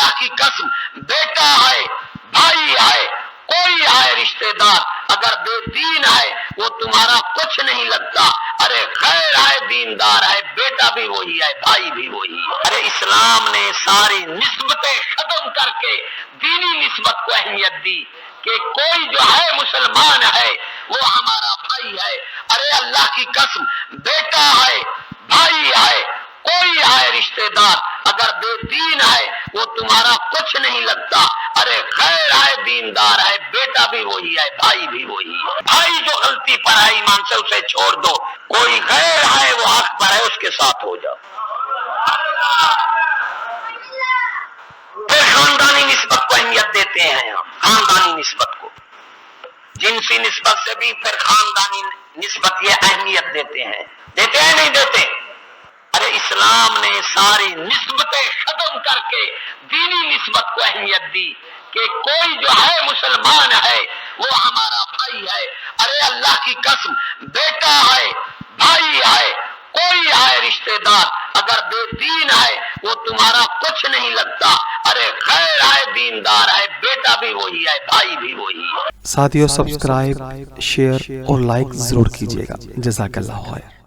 اللہ کی قسم بیٹا ہے، بھائی ہے، کوئی ہے رشتہ دار اگر بے دین ہے وہ تمہارا کچھ نہیں لگتا. ارے خیر ہے، دیندار ہے، بیٹا بھی وہی ہے، بھائی بھی وہی ہے. ارے اسلام نے ساری نسبتیں ختم کر کے دینی نسبت کو اہمیت دی کہ کوئی جو ہے مسلمان ہے وہ ہمارا بھائی ہے. ارے اللہ کی قسم بیٹا ہے، بھائی ہے، کوئی ہے رشتہ دار اگر بے دین ہے وہ تمہارا کچھ نہیں لگتا. ارے خیر ہے، دیندار ہے، بیٹا بھی وہی ہے، بھائی بھی وہی ہے. بھائی جو غلطی پر ہے ایمان سے اسے چھوڑ دو، کوئی غیر ہے وہ حق پر ہے اس کے ساتھ ہو جاؤ. پھر خاندانی نسبت کو اہمیت دیتے ہیں ہم، خاندانی نسبت کو، جنسی نسبت سے بھی پھر خاندانی نسبت یہ اہمیت دیتے ہیں. دیتے ہیں نہیں دیتے؟ ارے اسلام نے ساری نسبتیں ختم کر کے دینی نسبت کو اہمیت دی کہ کوئی جو ہے مسلمان ہے وہ ہمارا بھائی ہے. ارے اللہ کی قسم بیٹا ہے، بھائی ہے، کوئی ہے رشتہ دار اگر بے دین ہے وہ تمہارا کچھ نہیں لگتا. ارے خیر ہے، دیندار ہے، بیٹا بھی وہی ہے، بھائی بھی وہی ہے. ساتھیو سبسکرائب، شیئر اور لائک ضرور کیجیے گا. جزاک اللہ خیر.